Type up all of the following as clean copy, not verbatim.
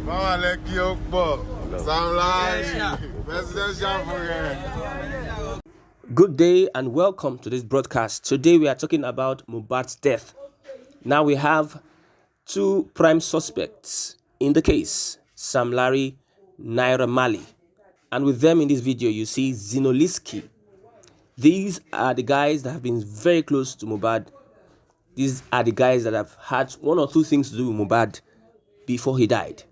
Good day and welcome to this broadcast. Today we are talking about Mohbad's death. Now we have two prime suspects in the case, Sam Larry, Naira Marley. And with them in this video, you see Zinoliski. These are the guys that have been very close to Mohbad. These are the guys that have had one or two things to do with Mohbad before he died.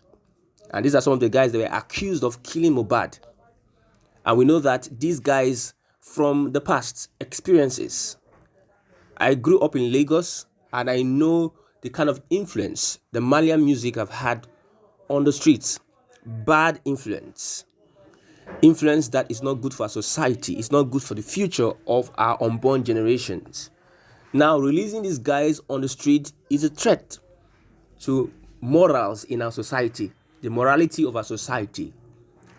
And these are some of the guys that were accused of killing Mohbad. And we know that these guys from the past experiences. I grew up in Lagos and I know the kind of influence the Malian music have had on the streets. Bad influence. Influence that is not good for our society. It's not good for the future of our unborn generations. Now, releasing these guys on the street is a threat to morals in our society, the morality of our society.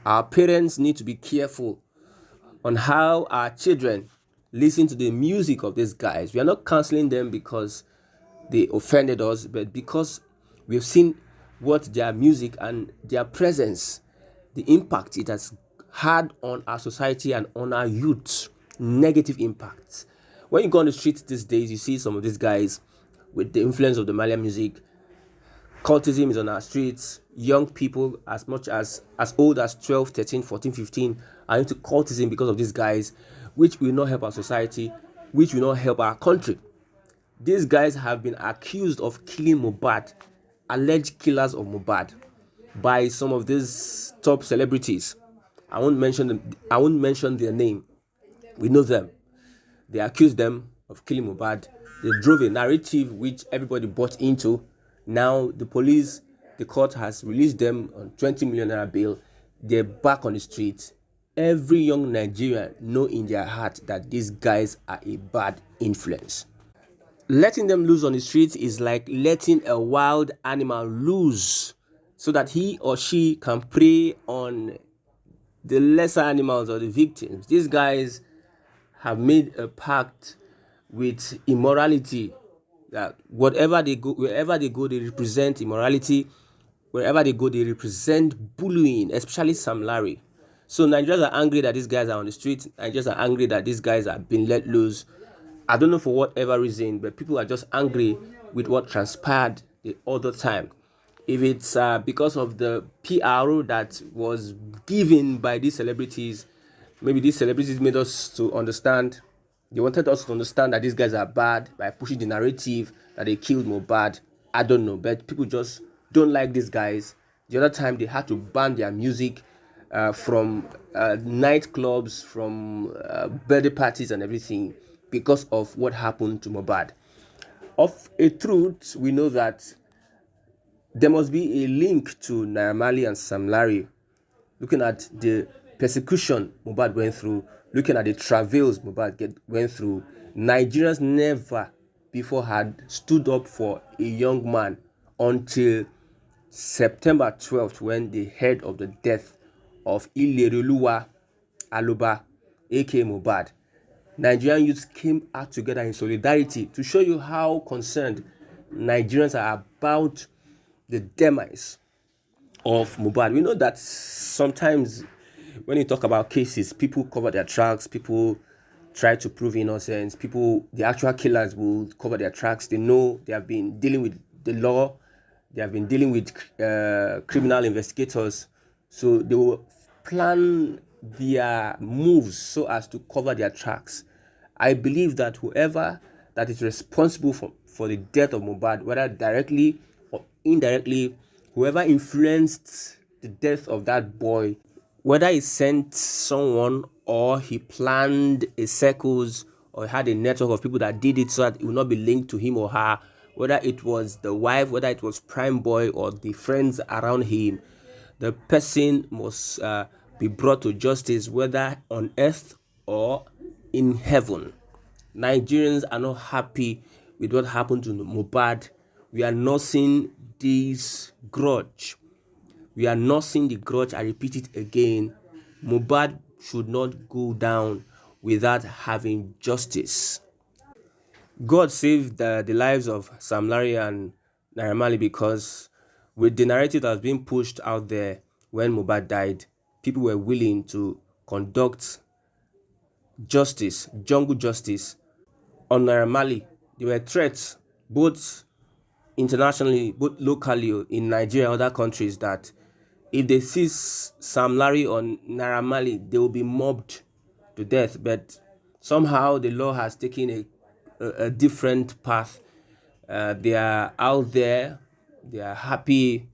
Our parents need to be careful on how our children listen to the music of these guys. We are not counseling them because they offended us, but because we've seen what their music and their presence, the impact it has had on our society and on our youth, negative impacts. When you go on the streets these days, you see some of these guys with the influence of the Malian music. Cultism is on our streets. Young people as much as old as 12, 13, 14, 15 are into cultism because of these guys, which will not help our society, which will not help our country. These guys have been accused of killing Mohbad, alleged killers of Mohbad, by some of these top celebrities. I won't mention them. I won't mention their name. We know them. They accused them of killing Mohbad. They drove a narrative which everybody bought into. Now the police, the court has released them on 20 million naira bail. They're back on the streets. Every young Nigerian know in their heart that these guys are a bad influence. Letting them loose on the streets is like letting a wild animal loose so that he or she can prey on the lesser animals or the victims. These guys have made a pact with immorality, that wherever they go, they represent immorality. Wherever they go, they represent bullying, especially Sam Larry. So Nigerians are angry that these guys are on the street. Nigerians are angry that these guys are being let loose. I don't know for whatever reason, but people are just angry with what transpired the other time. If it's because of the PR that was given by these celebrities, maybe these celebrities made us to understand. They wanted us to understand that these guys are bad by pushing the narrative that they killed Mohbad. I don't know, but people just don't like these guys. The other time they had to ban their music from nightclubs, from birthday parties and everything because of what happened to Mohbad. Of a truth, we know that there must be a link to Naira Marley and Sam Larry. Looking at the persecution Mohbad went through, looking at the travails Mohbad went through, Nigerians never before had stood up for a young man until September 12th, when they heard of the death of Ileroluwa Aloba, aka Mohbad. Nigerian youths came out together in solidarity to show you how concerned Nigerians are about the demise of Mohbad. We know that sometimes when you talk about cases, people cover their tracks, people try to prove innocence, the actual killers will cover their tracks. They know they have been dealing with the law, they have been dealing with criminal investigators, so they will plan their moves so as to cover their tracks. I believe that whoever that is responsible for the death of Mohbad, whether directly or indirectly, whoever influenced the death of that boy, whether he sent someone or he planned a circles or had a network of people that did it so that it will not be linked to him or her, whether it was the wife, whether it was Prime Boy or the friends around him, the person must be brought to justice, whether on earth or in heaven. Nigerians are not happy with what happened to Mohbad. We are nursing this grudge. We are nursing the grudge. I repeat it again. Mohbad should not go down without having justice. God saved the lives of Sam Larry and Naira Marley because With the narrative that was being pushed out there when Mohbad died, people were willing to conduct justice, jungle justice, on Naira Marley. There were threats, both internationally, both locally in Nigeria and other countries, that if they seize Sam Larry on Naira Marley, they will be mobbed to death. But somehow the law has taken a different path. They are out there, they are happy,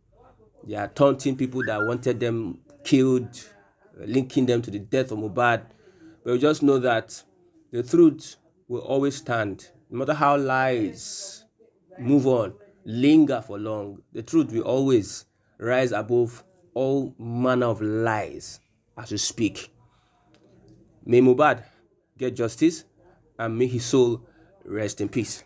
they are taunting people that wanted them killed, linking them to the death of Mohbad. But we just know that the truth will always stand. No matter how lies move on, linger for long, the truth will always rise above all manner of lies as we speak. May Mohbad get justice and may his soul rest in peace.